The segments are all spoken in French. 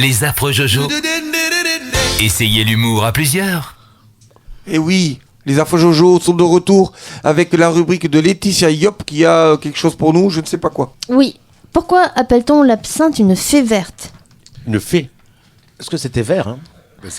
Les affreux Jojo. Essayez l'humour à plusieurs. Et oui, les affreux Jojo sont de retour avec la rubrique de Laetitia Yop qui a quelque chose pour nous, je ne sais pas quoi. Oui. Pourquoi appelle-t-on l'absinthe une fée verte ? Une fée. Parce que c'était vert, hein.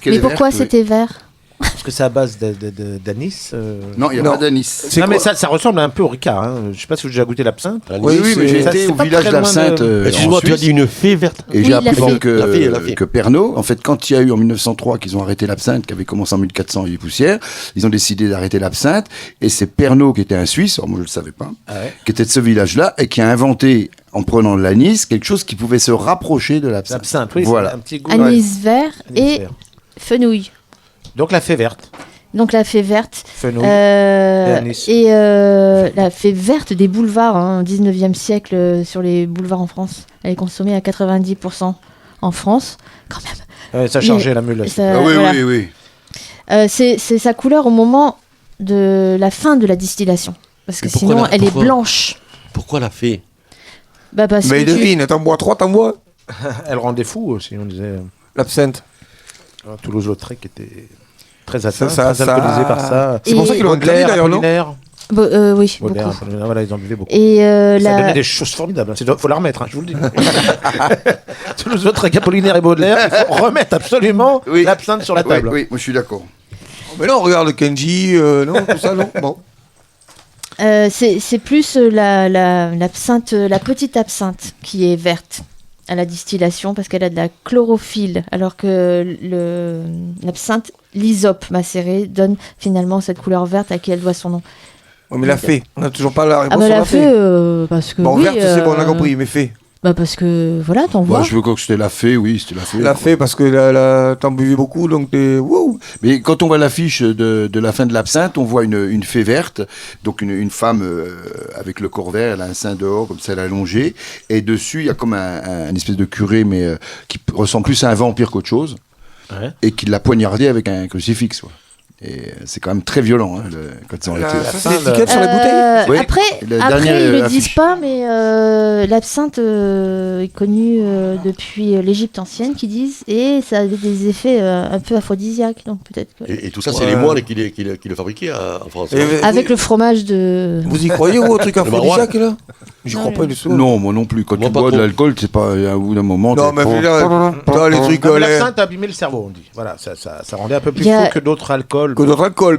Mais pourquoi c'était vert ? Parce que c'est à base d'anis. Non, il n'y a pas d'anis. Non, mais ça ressemble un peu au Ricard. Hein. Je ne sais pas si vous avez déjà goûté l'absinthe. Oui, mais j'ai été au village d'Absinthe. Excuse-moi, tu as dit une fée verte. Et j'ai appris La que fée. Pernod, en fait, quand il y a eu en 1903 qu'ils ont arrêté l'absinthe, qui avait commencé en 1400 et poussières, ils ont décidé d'arrêter l'absinthe. Et c'est Pernod, qui était un Suisse, alors moi je ne le savais pas, qui était de ce village-là et qui a inventé, en prenant de l'anis, quelque chose qui pouvait se rapprocher de l'absinthe. L'absinthe, oui, voilà. c'est un petit goût. Anis vert et fenouil. Donc la fée verte. Donc la fée verte. Fenouil et la fée verte des boulevards, au 19e siècle, sur les boulevards en France. Elle est consommée à 90% en France, quand même. Ça chargeait la mule. Oui. C'est sa couleur au moment de la fin de la distillation. Parce que sinon, elle est blanche. Pourquoi la fée ? Parce mais que devine, t'en bois 3, t'en bois. Elle rendait fou aussi, on disait. L'absinthe. Toulouse-Lautrec était très atteint, très alcoolisé par ça. C'est pour ça qu'ils l'ont interdit d'ailleurs, non ? Oui, beaucoup. Voilà, ils en buvaient beaucoup. Et ça donnait des choses formidables. Il faut la remettre, je vous le dis. Toulouse-Lautrec, Apollinaire et Baudelaire, il faut remettre absolument l'absinthe sur la table. Oui, moi je suis d'accord. Mais là, on regarde Kenji, non, tout ça, non. Bon. C'est plus l'absinthe, la petite absinthe qui est verte à la distillation parce qu'elle a de la chlorophylle, alors que l'absinthe l'hysope macéré donne finalement cette couleur verte à qui elle doit son nom. Oui, mais la fée, on n'a toujours pas la réponse sur la la fée. Parce que bon, verte, c'est bon, on a compris, mais fée. Parce que, voilà, t'en vois. Je veux croire que c'était la fée, oui, c'était la fée. La fée, parce que t'en buvais beaucoup, donc t'es... Wow. Mais quand on voit l'affiche de la fin de l'absinthe, on voit une fée verte, donc une femme avec le corps vert, elle a un sein dehors, comme ça, elle est allongée, et dessus, il y a comme un espèce de curé, mais qui ressemble plus à un vampire qu'autre chose, et qui l'a poignardé avec un crucifix, quoi. Et c'est quand même très violent quand ils ont arrêté. C'est l'étiquette sur la bouteille. Oui. Après ils le disent pas, mais l'absinthe est connue depuis l'Égypte ancienne, qui disent, et ça avait des effets un peu aphrodisiaques, donc peut-être que... Et tout ça, c'est les moines qui le fabriquaient en France. Avec le fromage de... Vous y croyez, vous, au truc aphrodisiaque, là ? J'y crois pas du tout. Non, moi non plus. Quand tu bois de l'alcool, c'est pas au bout d'un moment. Non, mais les trucs. L'absinthe abîmait le cerveau, on dit. Voilà, ça rendait un peu plus fou que d'autres alcools.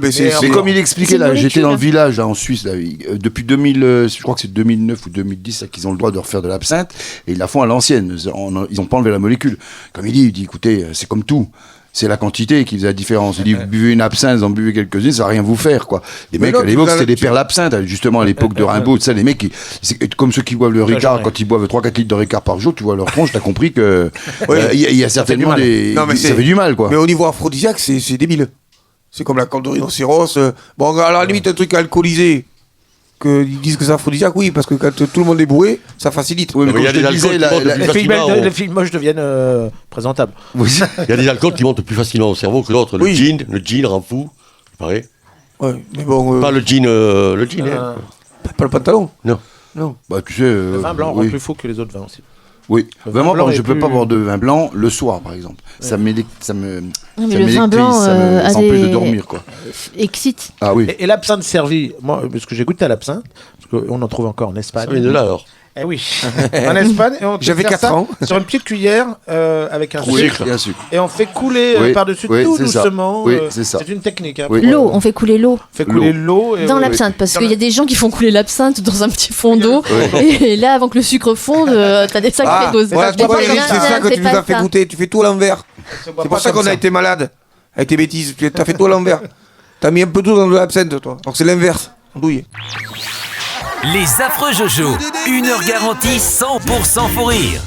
Mais c'est comme il expliquait là. J'étais dans le village là, en Suisse là, depuis 2000, je crois que c'est 2009 ou 2010 là, qu'ils ont le droit de refaire de l'absinthe et ils la font à l'ancienne. Ils ont pas enlevé la molécule. Comme il dit, écoutez, c'est comme tout. C'est la quantité qui faisait la différence. Il dit, vous buvez une absinthe, vous en buvez quelques-unes, ça va rien vous faire, quoi. Les mecs, à l'époque, c'était des perles d'absinthe, justement, à l'époque de Rimbaud, tu sais, les mecs, c'est comme ceux qui boivent le Ricard, quand ils boivent 3-4 litres de Ricard par jour, tu vois leur tronche, t'as compris que, il y a certainement des, ça fait du mal, quoi. Mais au niveau aphrodisiaque, c'est débile. C'est comme la corne de rhinocéros. Bon, à la limite, un truc alcoolisé, qu'ils disent que c'est aphrodisiaque, oui, parce que quand tout le monde est bourré, ça facilite. Oui, mais il y a des alcools qui montent plus facilement. Les films moches deviennent présentables. Il y a des alcools qui montent plus facilement au cerveau que d'autres. Le gin rend fou, il paraît. Ouais, mais bon. Pas le gin. Pas le pantalon. Non. Bah, tu sais. Le vin blanc rend plus fou que les autres vins aussi. Oui, vraiment, je peux pas boire de vin blanc le soir, par exemple. Ça me empêche de dormir, quoi. Excite. Ah oui. Et l'absinthe servie, moi, parce que j'ai goûté à l'absinthe, parce qu'on en trouve encore en Espagne. Ça vient de là, alors. Eh oui, en Espagne. J'avais 4 ans. Sur une petite cuillère avec un sucre. Et on fait couler par-dessus tout doucement. Oui, c'est ça. C'est une technique. Hein, l'eau, on fait couler l'eau. Dans l'absinthe, parce qu'il y a des gens qui font couler l'absinthe dans un petit fond d'eau. Et là, avant que le sucre fonde, t'as des sacrées doses. Voilà, c'est ça que tu nous as fait goûter. Tu fais tout à l'envers. C'est pour ça qu'on a été malade avec tes bêtises. Tu as fait tout à l'envers. T'as mis un peu tout dans de l'absinthe, toi. Donc c'est l'inverse. Douille. Les affreux Jojo, 1 heure garantie 100% fou rire.